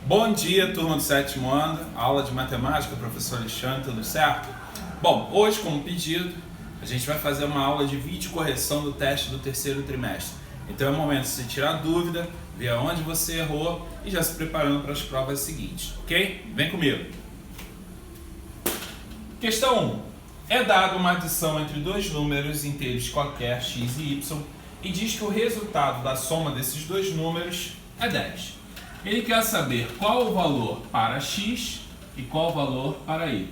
Bom dia, turma do sétimo ano, aula de matemática, professor Alexandre, tudo certo? Bom, hoje, como pedido, a gente vai fazer uma aula de vídeo correção do teste do terceiro trimestre. Então é o momento de você tirar dúvida, ver aonde você errou e já se preparando para as provas seguintes, ok? Vem comigo! Questão 1. É dada uma adição entre dois números inteiros qualquer, x e y, e diz que o resultado da soma desses dois números é 10. Ele quer saber qual o valor para x e qual o valor para y.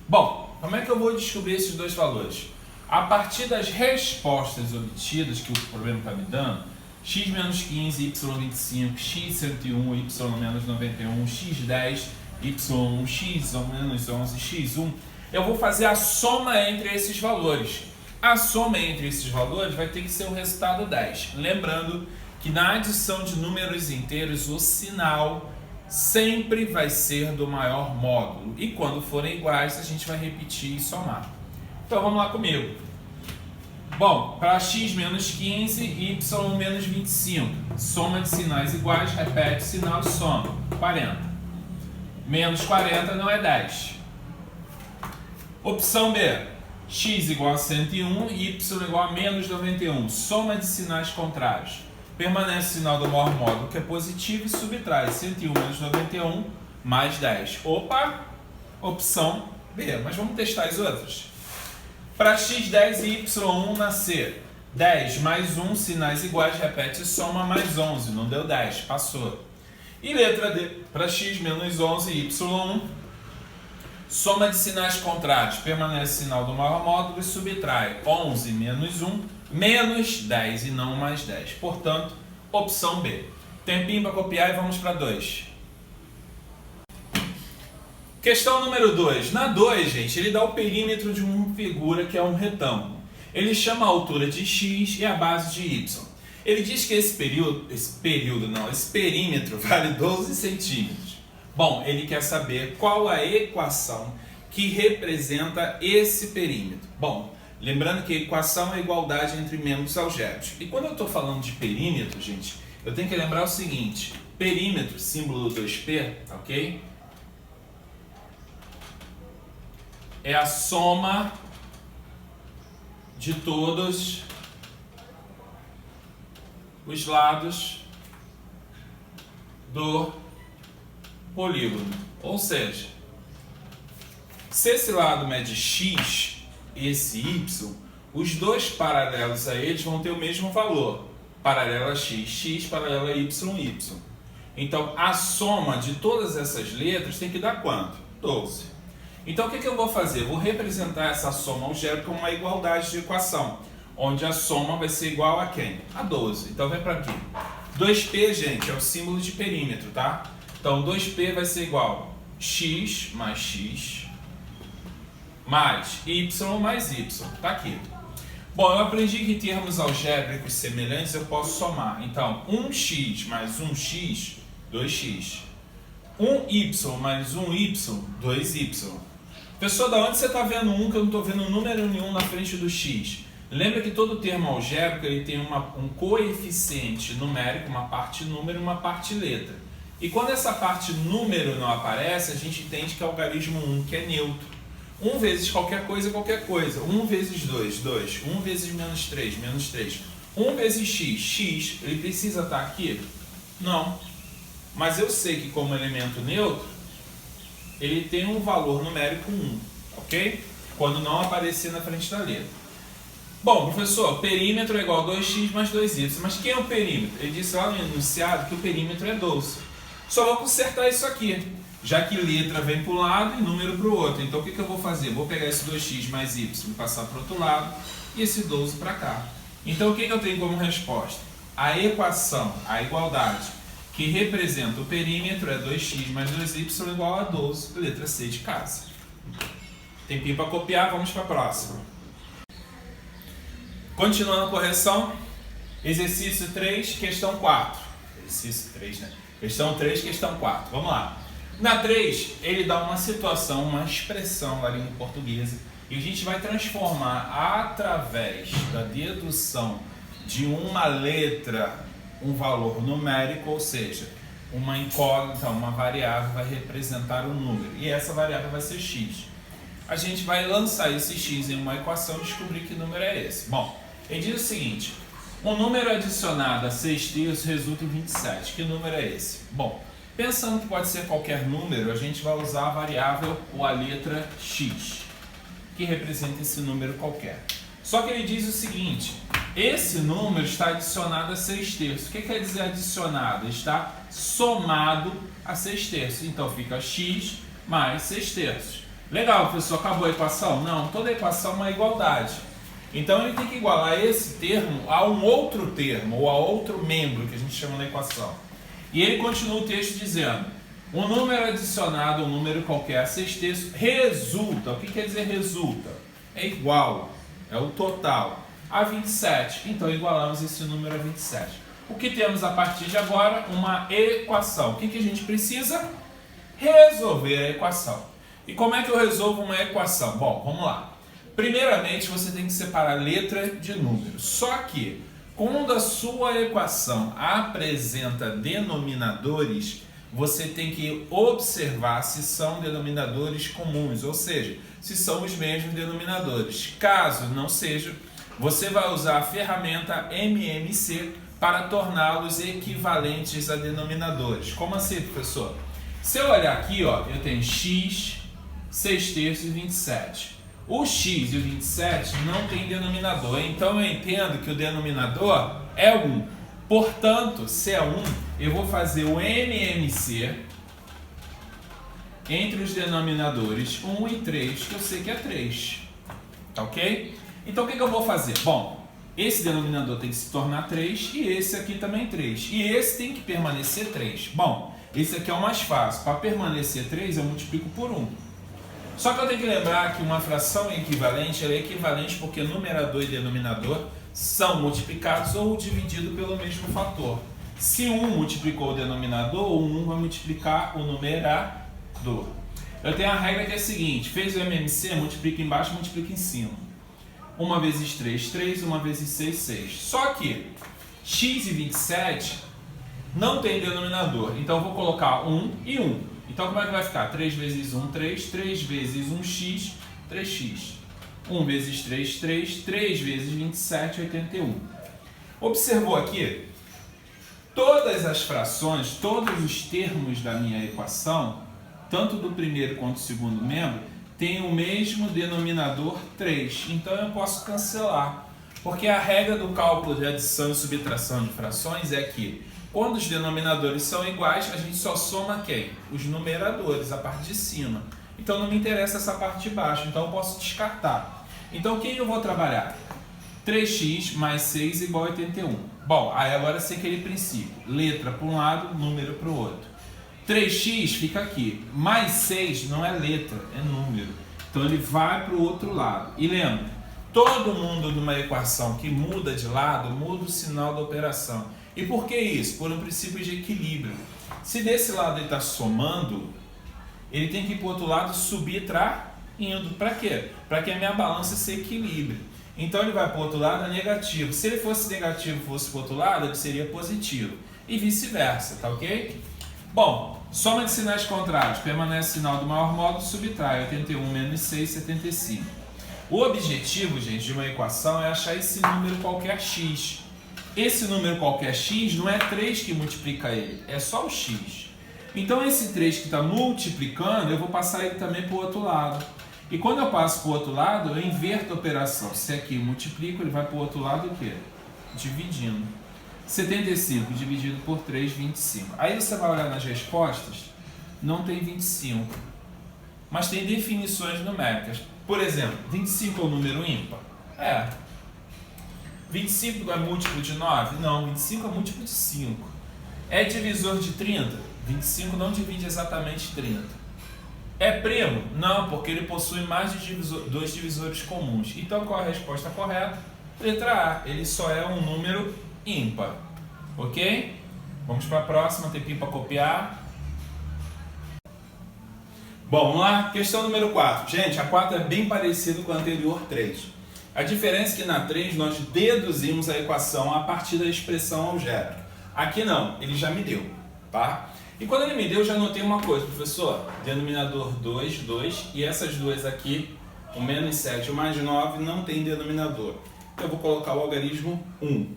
Bom, como é que eu vou descobrir esses dois valores? A partir das respostas obtidas que o problema está me dando, x menos 15, y 25, x 101, y menos 91, x 10, y1, x menos 11, x1, eu vou fazer a soma entre esses valores. A soma entre esses valores vai ter que ser o resultado 10. Lembrando que na adição de números inteiros, o sinal sempre vai ser do maior módulo. E quando forem iguais, a gente vai repetir e somar. Então vamos lá comigo. Bom, para x menos 15 e y menos 25, soma de sinais iguais, repete o sinal e soma. 40. Menos 40 não é 10. Opção B. X igual a 101 e y igual a menos 91. Soma de sinais contrários. Permanece o sinal do maior módulo, que é positivo, e subtrai 101 menos 91 mais 10. Opa! Opção B. Mas vamos testar as outras. Para x10 e y1 na C, 10 mais 1, sinais iguais, repete e soma, mais 11. Não deu 10, passou. E letra D. Para x menos 11 e y1, soma de sinais contrários, permanece o sinal do maior módulo e subtrai 11 menos 1, menos 10 e não mais 10. Portanto, opção B. Tempinho para copiar e vamos para 2. Questão número 2. Na 2, gente, ele dá o perímetro de uma figura que é um retângulo. Ele chama a altura de x e a base de y. Ele diz que esse perímetro vale 12 centímetros. Bom, ele quer saber qual a equação que representa esse perímetro. Bom, lembrando que a equação é a igualdade entre membros algébricos. E quando eu estou falando de perímetro, gente, eu tenho que lembrar o seguinte. Perímetro, símbolo 2P, ok? É a soma de todos os lados do polígono. Ou seja, se esse lado mede x e esse y, os dois paralelos a eles vão ter o mesmo valor. Paralelo a x, x, paralelo a y, y. Então, a soma de todas essas letras tem que dar quanto? 12. Então, o que eu vou fazer? Vou representar essa soma algébrica como uma igualdade de equação, onde a soma vai ser igual a quem? A 12. Então, vem para aqui. 2P, gente, é o símbolo de perímetro, tá? Então, 2P vai ser igual a x mais y mais y. Tá aqui. Bom, eu aprendi que em termos algébricos semelhantes eu posso somar. Então, 1x mais 1x, 2x. 1y mais 1y, 2y. Pessoal, da onde você está vendo 1 que eu não estou vendo número nenhum na frente do x? Lembra que todo termo algébrico ele tem um coeficiente numérico, uma parte número e uma parte letra. E quando essa parte número não aparece, a gente entende que é o algarismo 1, que é neutro. 1 vezes qualquer coisa é qualquer coisa. 1 vezes 2, 2. 1 vezes menos 3, menos 3. 1 vezes x, x, ele precisa estar aqui? Não. Mas eu sei que como elemento neutro, ele tem um valor numérico 1, ok? Quando não aparecer na frente da letra. Bom, professor, perímetro é igual a 2x mais 2y. Mas quem é o perímetro? Ele disse lá no enunciado que o perímetro é 12. Só vou consertar isso aqui, já que letra vem para um lado e número para o outro. Então o que eu vou fazer? Vou pegar esse 2x mais y e passar para o outro lado e esse 12 para cá. Então o que eu tenho como resposta? A equação, a igualdade, que representa o perímetro é 2x mais 2y igual a 12, letra C de casa. Tempinho para copiar, vamos para a próxima. Continuando a correção, exercício 3, questão 4. Exercício 3, né? Questão 3, questão 4. Vamos lá. Na 3, ele dá uma situação, uma expressão na língua portuguesa, e a gente vai transformar através da dedução de uma letra um valor numérico, ou seja, uma incógnita, uma variável vai representar um número, e essa variável vai ser x. A gente vai lançar esse x em uma equação e descobrir que número é esse. Bom, ele diz o seguinte: um número adicionado a 6/3 resulta em 27. Que número é esse? Bom, pensando que pode ser qualquer número, a gente vai usar a variável ou a letra x, que representa esse número qualquer. Só que ele diz o seguinte: esse número está adicionado a 6/3. O que quer dizer adicionado? Está somado a 6/3. Então fica x mais 6/3. Legal, professor, acabou a equação? Não, toda equação é uma igualdade. Então ele tem que igualar esse termo a um outro termo, ou a outro membro que a gente chama na equação. E ele continua o texto dizendo: um número adicionado a um número qualquer a 6/3 resulta. O que quer dizer resulta? É igual, é o total, a 27. Então igualamos esse número a 27. O que temos a partir de agora? Uma equação. O que a gente precisa? Resolver a equação. E como é que eu resolvo uma equação? Bom, vamos lá. Primeiramente, você tem que separar letra de número. Só que, quando a sua equação apresenta denominadores, você tem que observar se são denominadores comuns, ou seja, se são os mesmos denominadores. Caso não seja, você vai usar a ferramenta MMC para torná-los equivalentes a denominadores. Como assim, professor? Se eu olhar aqui, ó, eu tenho x, 6/3 e 27. O x e o 27 não tem denominador, então eu entendo que o denominador é 1. Portanto, se é 1, eu vou fazer o MMC entre os denominadores 1 e 3, que eu sei que é 3. Tá ok? Então o que eu vou fazer? Bom, esse denominador tem que se tornar 3 e esse aqui também 3. E esse tem que permanecer 3. Bom, esse aqui é o mais fácil. Para permanecer 3, eu multiplico por 1. Só que eu tenho que lembrar que uma fração equivalente ela é equivalente porque numerador e denominador são multiplicados ou divididos pelo mesmo fator. Se 1 multiplicou o denominador, o 1 vai multiplicar o numerador. Eu tenho a regra que é a seguinte: fez o MMC, multiplica embaixo, multiplica em cima. 1 vezes 3, 3, 1 vezes 6, 6. Só que x e 27 não tem denominador, então eu vou colocar 1 e 1. Então como é que vai ficar? 3 vezes 1, 3, 3 vezes 1x, 3x. 1 vezes 3, 3, 3 vezes 27, 81. Observou aqui? Todas as frações, todos os termos da minha equação, tanto do primeiro quanto do segundo membro, têm o mesmo denominador 3. Então eu posso cancelar. Porque a regra do cálculo de adição e subtração de frações é que quando os denominadores são iguais, a gente só soma quem? Os numeradores, a parte de cima. Então não me interessa essa parte de baixo, então eu posso descartar. Então quem eu vou trabalhar? 3x mais 6 igual a 81. Bom, aí agora eu sei aquele princípio. Letra para um lado, número para o outro. 3x fica aqui. Mais 6 não é letra, é número. Então ele vai para o outro lado. E lembra, todo mundo numa equação que muda de lado, muda o sinal da operação. E por que isso? Por um princípio de equilíbrio. Se desse lado ele está somando, ele tem que ir para o outro lado subir traindo. Para quê? Para que a minha balança se equilibre. Então ele vai para o outro lado, é negativo. Se ele fosse negativo e fosse para o outro lado, ele seria positivo. E vice-versa, tá ok? Bom, soma de sinais contrários. Permanece o sinal do maior módulo, subtrai. 81 menos 6, 75. O objetivo, gente, de uma equação é achar esse número qualquer x. Esse número qualquer x não é 3 que multiplica ele, é só o x. Então esse 3 que está multiplicando, eu vou passar ele também para o outro lado. E quando eu passo para o outro lado, eu inverto a operação. Se aqui eu multiplico, ele vai para o outro lado o quê? Dividindo. 75 dividido por 3, 25. Aí você vai olhar nas respostas, não tem 25. Mas tem definições numéricas. Por exemplo, 25 é um número ímpar? É. 25 não é múltiplo de 9? Não, 25 é múltiplo de 5. É divisor de 30? 25 não divide exatamente 30. É primo? Não, porque ele possui mais de dois divisores comuns. Então qual é a resposta correta? Letra A, ele só é um número ímpar. Ok? Vamos para a próxima, tempinho para copiar. Bom, vamos lá, questão número 4. Gente, a 4 é bem parecida com a anterior 3. A diferença é que na 3 nós deduzimos a equação a partir da expressão algébrica. Aqui não, ele já me deu, tá? E quando ele me deu, eu já notei uma coisa, professor. Denominador 2, 2, e essas duas aqui, o menos 7 e o mais 9, não tem denominador. Então eu vou colocar o algarismo 1.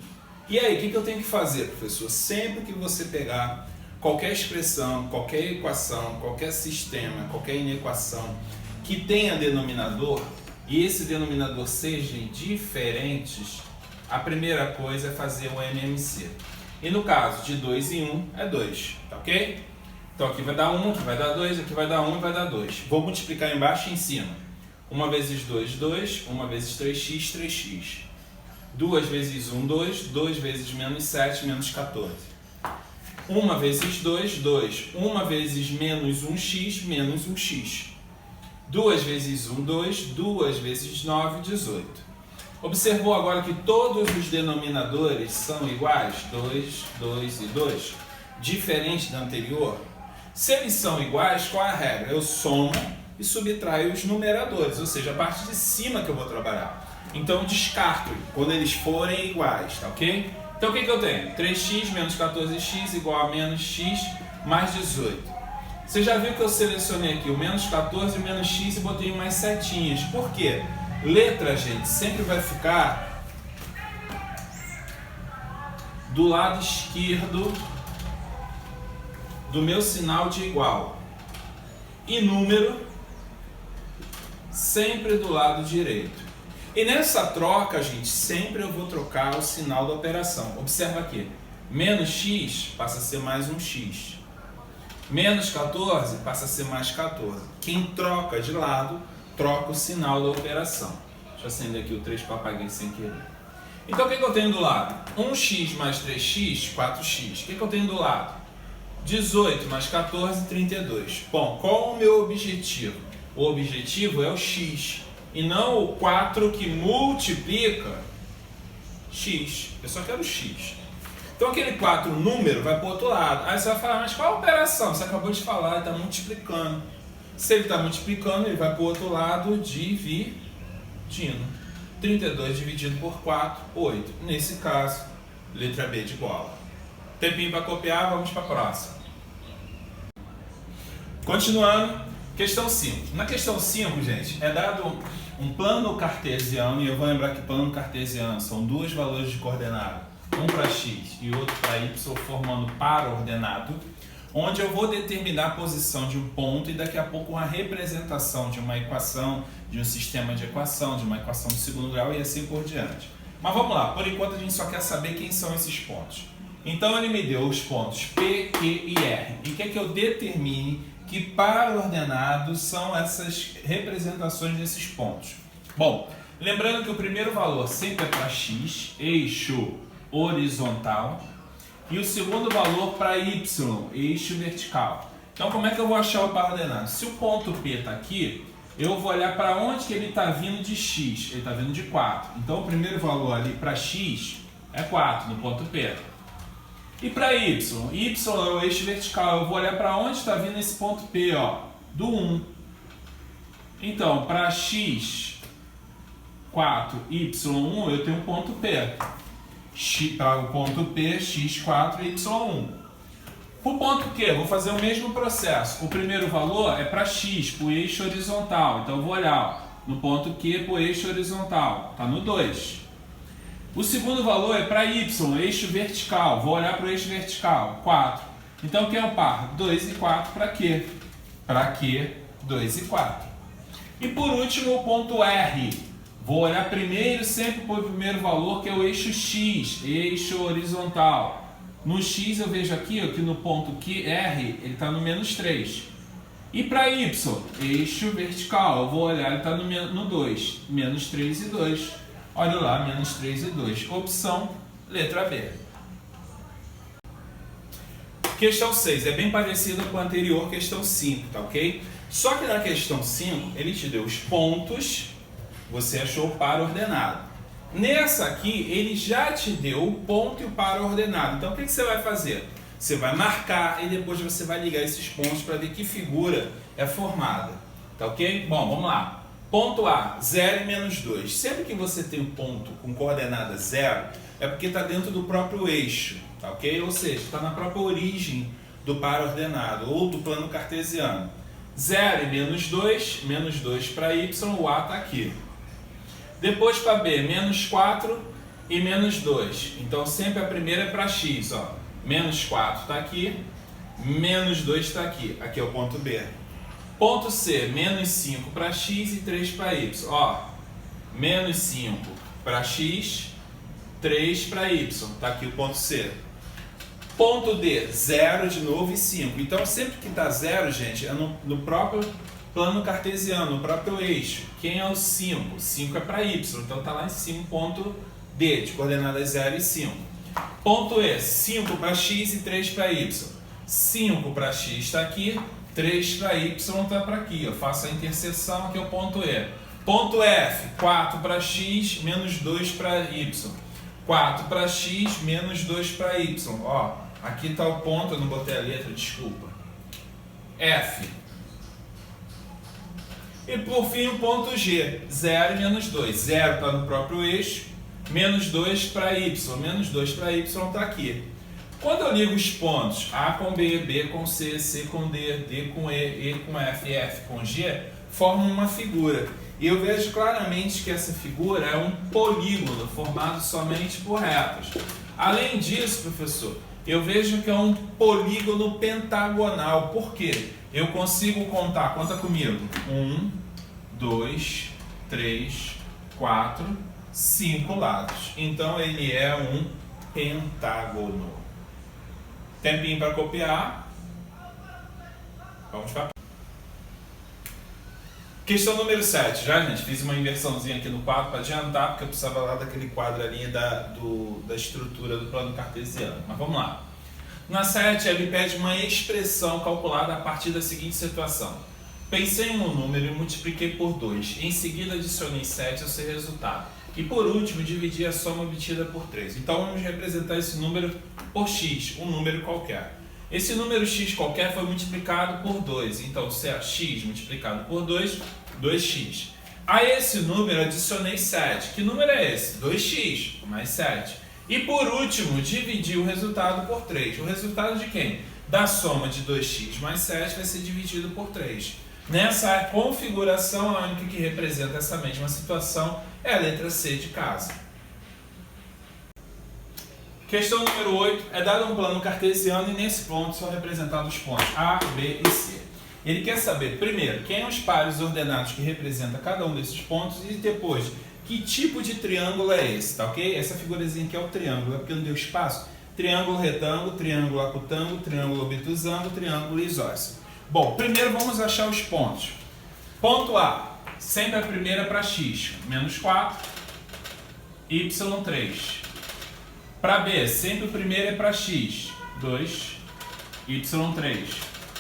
E aí, o que eu tenho que fazer, professor? Sempre que você pegar qualquer expressão, qualquer equação, qualquer sistema, qualquer inequação que tenha denominador, e esse denominador sejam diferentes, a primeira coisa é fazer o MMC. E no caso de 2 em 1 é 2, tá ok? Então aqui vai dar 1, aqui vai dar 2, aqui vai dar 1 e vai dar 2. Vou multiplicar embaixo e em cima. 1 vezes 2, 2. 1 vezes 3x, 3x. 2 vezes 1, 2. 2 vezes menos 7, menos 14. 1 vezes 2, 2. 1 vezes menos 1x, menos 1x. 2 vezes 1, 2. 2 vezes 9, 18. Observou agora que todos os denominadores são iguais? 2, 2 e 2. Diferente da anterior? Se eles são iguais, qual é a regra? Eu somo e subtraio os numeradores, ou seja, a parte de cima que eu vou trabalhar. Então eu descarto quando eles forem iguais, tá ok? Então o que eu tenho? 3x menos 14x igual a menos x mais 18. Você já viu que eu selecionei aqui o menos 14 e o menos x e botei umas setinhas. Por quê? Letra, gente, sempre vai ficar do lado esquerdo do meu sinal de igual. E número sempre do lado direito. E nessa troca, gente, sempre eu vou trocar o sinal da operação. Observa aqui. Menos x passa a ser mais um x. Menos 14 passa a ser mais 14. Quem troca de lado, troca o sinal da operação. Deixa eu acender aqui o 3 que eu apaguei sem querer. Então o que eu tenho do lado? 1x mais 3x, 4x. O que eu tenho do lado? 18 mais 14, 32. Bom, qual é o meu objetivo? O objetivo é o x. E não o 4 que multiplica x. Eu só quero x. Então aquele 4 número vai para o outro lado. Aí você vai falar, mas qual a operação? Você acabou de falar, ele está multiplicando. Se ele está multiplicando, ele vai para o outro lado dividindo. 32 dividido por 4, 8. Nesse caso, letra B de bola. Tempinho para copiar, vamos para a próxima. Continuando, questão 5. Na questão 5, gente, é dado um plano cartesiano, e eu vou lembrar que plano cartesiano são dois valores de coordenada, um para x e outro para y, formando par ordenado, onde eu vou determinar a posição de um ponto e daqui a pouco uma representação de uma equação, de um sistema de equação, de uma equação de segundo grau e assim por diante. Mas vamos lá, por enquanto a gente só quer saber quem são esses pontos. Então ele me deu os pontos P, Q e R. E quer que eu determine que par ordenado são essas representações desses pontos. Bom, lembrando que o primeiro valor sempre é para x, eixo horizontal, e o segundo valor para y, eixo vertical. Então como é que eu vou achar o par ordenado? Se o ponto P está aqui, eu vou olhar para onde que ele está vindo de x. Ele está vindo de 4. Então o primeiro valor ali para x é 4 no ponto P. E para y? Y é o eixo vertical. Eu vou olhar para onde está vindo esse ponto P, ó, do 1. Então, para x, 4, y1, eu tenho um ponto P. Para o ponto P, x4 e y1. Para o ponto Q, eu vou fazer o mesmo processo. O primeiro valor é para x, para o eixo horizontal. Então, eu vou olhar ó, no ponto Q para o eixo horizontal. Está no 2. O segundo valor é para y, eixo vertical. Vou olhar para o eixo vertical, 4. Então, quem é o par? 2 e 4 para Q. Para Q, 2 e 4. E por último, o ponto R. Vou olhar primeiro sempre para o primeiro valor, que é o eixo x, eixo horizontal. No x eu vejo aqui ó, que no ponto Q, R, ele está no menos 3. E para y, eixo vertical, eu vou olhar, ele está no 2, menos 3 e 2. Olha lá, menos 3 e 2. Opção, letra B. Questão 6. É bem parecida com a anterior, questão 5, tá ok? Só que na questão 5, ele te deu os pontos, você achou o par ordenado. Nessa aqui, ele já te deu o ponto e o par ordenado. Então, o que você vai fazer? Você vai marcar e depois você vai ligar esses pontos para ver que figura é formada. Tá ok? Bom, vamos lá. Ponto A, 0 e menos 2. Sempre que você tem um ponto com coordenada 0, é porque está dentro do próprio eixo, tá ok? Ou seja, está na própria origem do par ordenado ou do plano cartesiano. 0 e menos 2 para y, o A está aqui. Depois para B, menos 4 e menos 2. Então sempre a primeira é para x, ó. Menos 4 está aqui, menos 2 está aqui. Aqui é o ponto B. Ponto C, menos 5 para x e 3 para y. Ó, menos 5 para x, 3 para y. Está aqui o ponto C. Ponto D, 0 de novo e 5. Então sempre que está 0, gente, é no próprio plano cartesiano, no próprio eixo. Quem é o 5? 5 é para y, então está lá em cima, ponto D, de coordenadas 0 e 5. Ponto E, 5 para x e 3 para y. 5 para x está aqui, 3 para y está para aqui. Eu faço a interseção, aqui é o ponto E. Ponto F, 4 para x, menos 2 para y. 4 para x, menos 2 para y. Ó, aqui está o ponto, eu não botei a letra, desculpa. F. E por fim o ponto G, 0 e menos 2. 0 está no próprio eixo, menos 2 para y. Menos 2 para y está aqui. Quando eu ligo os pontos A com B, B com C, C com D, D com E com F e F com G, formam uma figura. E eu vejo claramente que essa figura é um polígono formado somente por retas. Além disso, professor, eu vejo que é um polígono pentagonal. Por quê? Eu consigo contar, conta comigo, 1, 2, 3, 4, 5 lados. Então ele é um pentágono. Tempinho para copiar. Vamos para questão número 7, já, gente, fiz uma inversãozinha aqui no quadro para adiantar, porque eu precisava lá daquele quadro ali da estrutura do plano cartesiano. Mas vamos lá. Na 7, ele pede uma expressão calculada a partir da seguinte situação. Pensei em um número e multipliquei por 2. Em seguida, adicionei 7 ao seu resultado. E por último, dividi a soma obtida por 3. Então, vamos representar esse número por x, um número qualquer. Esse número x qualquer foi multiplicado por 2. Então, se é x multiplicado por 2, 2x. A esse número adicionei 7. Que número é esse? 2x mais 7. E por último, dividi o resultado por 3. O resultado de quem? Da soma de 2x mais 7 vai ser dividido por 3. Nessa configuração, a única que representa essa mesma situação é a letra C de casa. Questão número 8. É dado um plano cartesiano e nesse ponto são representados os pontos A, B e C. Ele quer saber, primeiro, quem são os pares ordenados que representam cada um desses pontos e depois, que tipo de triângulo é esse, tá ok? Essa figurazinha aqui é o triângulo, é porque não deu espaço. Triângulo retângulo, triângulo acutângulo, triângulo obtusângulo, triângulo isósceles. Bom, primeiro vamos achar os pontos. Ponto A, sempre a primeira para x, menos 4, y3. Para B, sempre o primeiro é para x, 2, y3.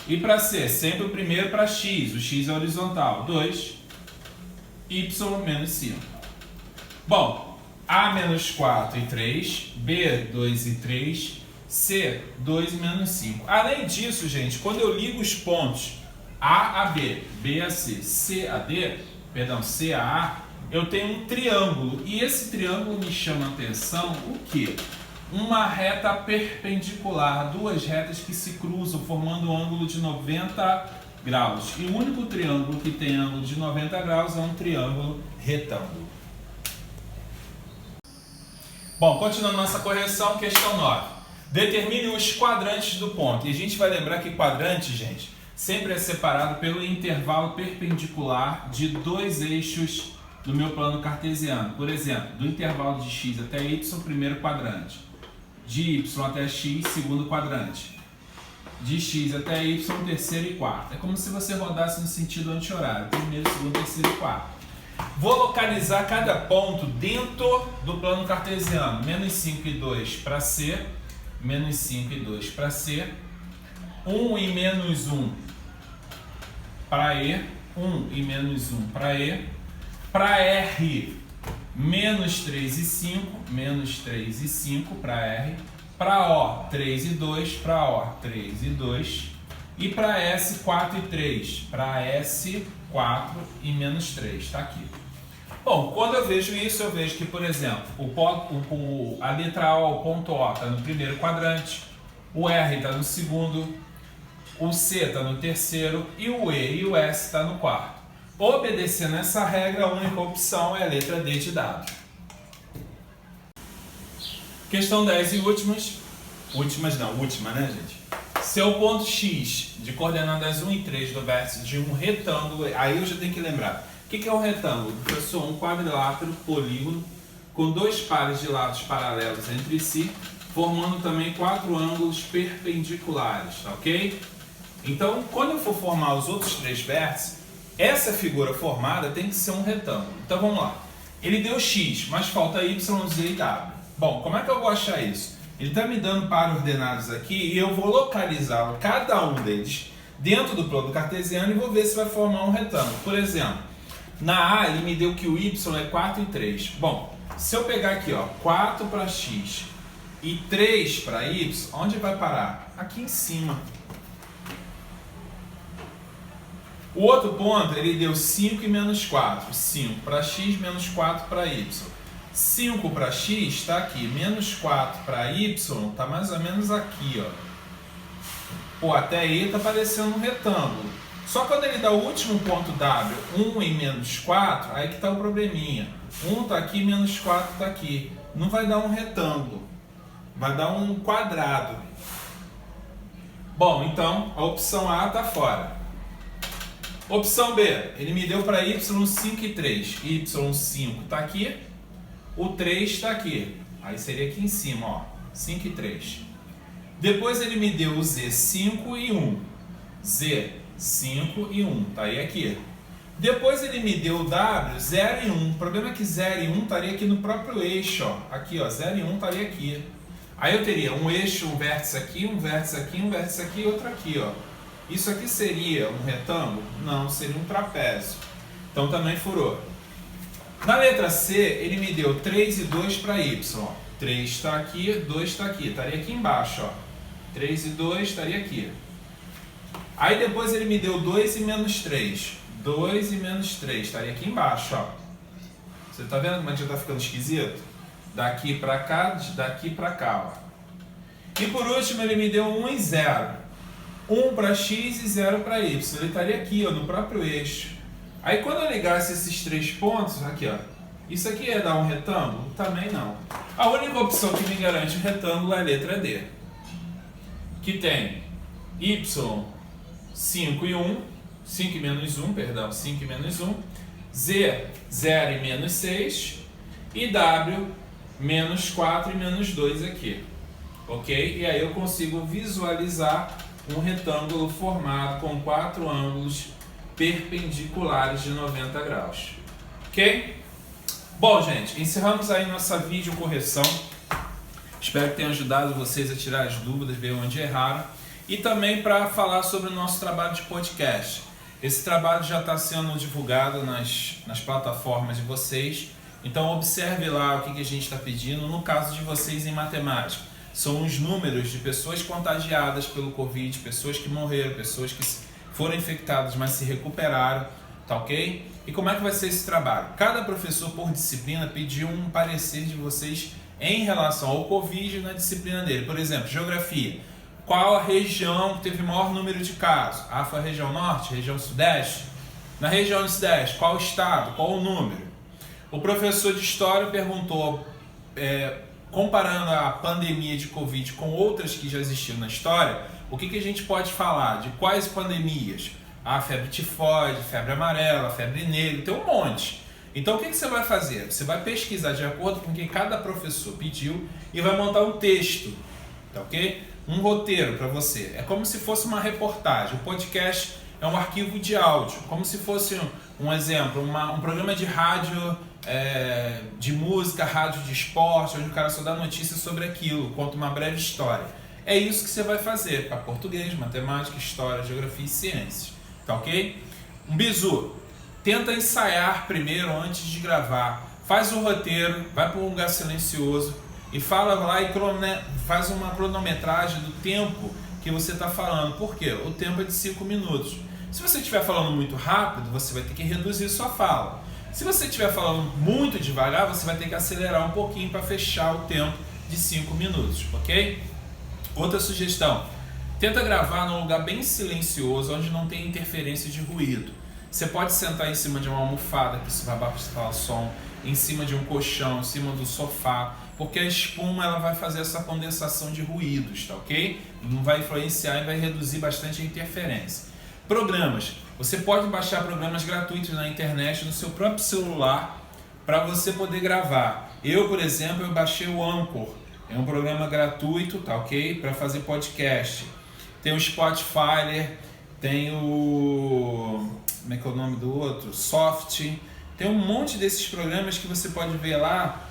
E para C, sempre o primeiro para x, o x é horizontal, 2, y menos 5. Bom, A menos 4 e 3, B 2 e 3, C 2 e menos 5. Além disso, gente, quando eu ligo os pontos A a B, B a C, C a D, perdão, C a A, eu tenho um triângulo. E esse triângulo me chama a atenção o quê? Uma reta perpendicular, duas retas que se cruzam formando um ângulo de 90 graus. E o único triângulo que tem ângulo de 90 graus é um triângulo retângulo. Bom, continuando nossa correção, questão 9. Determine os quadrantes do ponto. E a gente vai lembrar que quadrante, gente, sempre é separado pelo intervalo perpendicular de dois eixos do meu plano cartesiano. Por exemplo, do intervalo de x até y, primeiro quadrante. De y até x, segundo quadrante. De x até y, terceiro e quarto. É como se você rodasse no sentido anti-horário. Primeiro, segundo, terceiro e quarto. Vou localizar cada ponto dentro do plano cartesiano. Menos 5 e 2 para C. Menos 5 e 2 para C. 1 e menos 1 para E. 1 e menos 1 para E. Para R, menos 3 e 5. Menos 3 e 5 para R. Para O, 3 e 2. Para O, 3 e 2. E para S, 4 e 3. Para S, 4 e menos 3. Está aqui. Bom, quando eu vejo isso, eu vejo que, por exemplo, a letra O, o ponto O, está no primeiro quadrante. O R está no segundo. o C está no terceiro e o E e o S está no quarto. Obedecendo essa regra, a única opção é a letra D de dado. Questão 10 e última, né, gente? Se é o ponto X de coordenadas 1 e 3 do vértice de um retângulo, aí eu já tenho que lembrar. O que é um retângulo? Professor, um quadrilátero polígono com dois pares de lados paralelos entre si, formando também 4 ângulos perpendiculares, tá ok? Então, quando eu for formar os outros 3 vértices, essa figura formada tem que ser um retângulo. Então vamos lá. Ele deu X, mas falta Y, Z e W. Bom, como é que eu vou achar isso? Ele está me dando par ordenados aqui e eu vou localizar cada um deles dentro do plano cartesiano e vou ver se vai formar um retângulo. Por exemplo, na A ele me deu que o Y é 4 e 3. Bom, se eu pegar aqui, ó, 4 para X e 3 para Y, onde vai parar? Aqui em cima. O outro ponto, ele deu 5 e menos 4. 5 para X, menos 4 para Y. 5 para X está aqui, menos 4 para Y está mais ou menos aqui, ó. Pô, até aí está parecendo um retângulo. Só quando ele dá o último ponto W, 1 e menos 4, aí que está o probleminha. 1 está aqui, menos 4 está aqui. Não vai dar um retângulo, vai dar um quadrado. Bom, então a opção A está fora. Opção B, ele me deu para Y 5 e 3. Y5 está aqui, o 3 está aqui. Aí seria aqui em cima, ó, 5 e 3. Depois ele me deu o Z 5 e 1. Z 5 e 1, tá aí aqui. Depois ele me deu o W 0 e 1. O problema é que 0 e 1 estaria aqui no próprio eixo, ó. Aqui, ó, 0 e 1 estaria aqui. Aí eu teria um eixo, um vértice aqui, um vértice aqui, um vértice aqui e outro aqui, ó. Isso aqui seria um retângulo? Não, seria um trapézio. Então também furou. Na letra C, ele me deu 3 e 2 para Y. Ó. 3 está aqui, 2 está aqui. Estaria aqui embaixo. Ó. 3 e 2 estaria aqui. Aí depois ele me deu 2 e menos 3. 2 e menos 3 estaria aqui embaixo. Ó. Você está vendo como é que já está ficando esquisito? Daqui para cá, daqui para cá. Ó. E por último ele me deu 1 e 0. 1 para X e 0 para Y. Ele estaria aqui, ó, no próprio eixo. Aí quando eu ligasse esses 3 pontos, aqui, ó, isso aqui ia dar um retângulo? Também não. A única opção que me garante um retângulo é a letra D. Que tem Y 5 e 1, 5 e menos 1, perdão, 5 e menos 1, Z 0 e menos 6 e W menos 4 e menos 2 aqui. Ok? E aí eu consigo visualizar um retângulo formado com 4 ângulos perpendiculares de 90 graus. Ok? Bom, gente, encerramos aí nossa videocorreção. Espero que tenha ajudado vocês a tirar as dúvidas, ver onde erraram. E também para falar sobre o nosso trabalho de podcast. Esse trabalho já está sendo divulgado nas plataformas de vocês. Então observe lá o que a gente está pedindo. No caso de vocês em matemática, são os números de pessoas contagiadas pelo Covid, pessoas que morreram, pessoas que foram infectadas, mas se recuperaram, tá ok? E como é que vai ser esse trabalho? Cada professor por disciplina pediu um parecer de vocês em relação ao Covid na disciplina dele. Por exemplo, geografia. Qual a região que teve maior número de casos? Ah, foi a região norte, região sudeste? Na região sudeste, qual o estado, qual o número? O professor de história perguntou, comparando a pandemia de Covid com outras que já existiam na história, o que a gente pode falar? De quais pandemias? A febre tifoide, febre amarela, febre negra, tem um monte. Então o que você vai fazer? Você vai pesquisar de acordo com o que cada professor pediu e vai montar um texto, tá ok? Um roteiro para você. É como se fosse uma reportagem. O podcast é um arquivo de áudio, como se fosse um exemplo, um programa de rádio, de música, rádio de esporte, onde o cara só dá notícias sobre aquilo, conta uma breve história. É isso que você vai fazer para português, matemática, história, geografia e ciências, tá ok? Um bizu. Tenta ensaiar primeiro antes de gravar. Faz o roteiro, vai para um lugar silencioso e fala lá e faz uma cronometragem do tempo que você está falando. Por quê? O tempo é de 5 minutos. Se você estiver falando muito rápido, você vai ter que reduzir sua fala. Se você estiver falando muito devagar, você vai ter que acelerar um pouquinho para fechar o tempo de 5 minutos, ok? Outra sugestão. Tenta gravar num lugar bem silencioso, onde não tem interferência de ruído. Você pode sentar em cima de uma almofada, que isso vai abafar o som, em cima de um colchão, em cima do sofá, porque a espuma ela vai fazer essa condensação de ruídos, tá ok? Não vai influenciar e vai reduzir bastante a interferência. Programas. Você pode baixar programas gratuitos na internet, no seu próprio celular, para você poder gravar. Eu, por exemplo, eu baixei o Anchor. É um programa gratuito, tá ok? Para fazer podcast. Tem o Spotify, tem o... como é que é o nome do outro? Soft. Tem um monte desses programas que você pode ver lá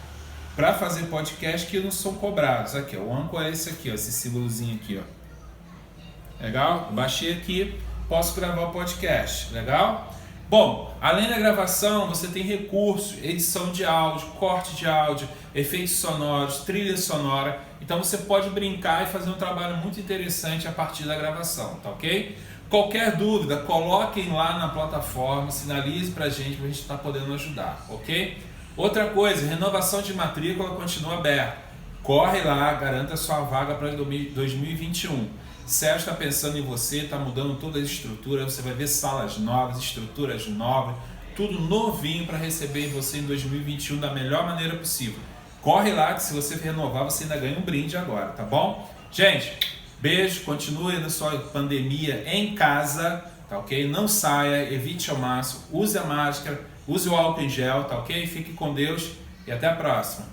para fazer podcast que não são cobrados. Aqui, ó, o Anchor é esse aqui, ó, esse símbolozinho aqui, ó. Legal? Baixei aqui, posso gravar o podcast. Legal? Bom, além da gravação, você tem recursos, edição de áudio, corte de áudio, efeitos sonoros, trilha sonora. Então você pode brincar e fazer um trabalho muito interessante a partir da gravação, tá ok? Qualquer dúvida, coloquem lá na plataforma, sinalize pra gente estar podendo ajudar, ok? Outra coisa, renovação de matrícula continua aberta. Corre lá, garanta sua vaga para 2021. Sérgio está pensando em você, está mudando toda a estrutura, você vai ver salas novas, estruturas novas, tudo novinho para receber você em 2021 da melhor maneira possível. Corre lá que se você renovar, você ainda ganha um brinde agora, tá bom? Gente, beijo, continue na sua pandemia em casa, tá ok? Não saia, evite ao máximo, use a máscara, use o álcool em gel, tá ok? Fique com Deus e até a próxima.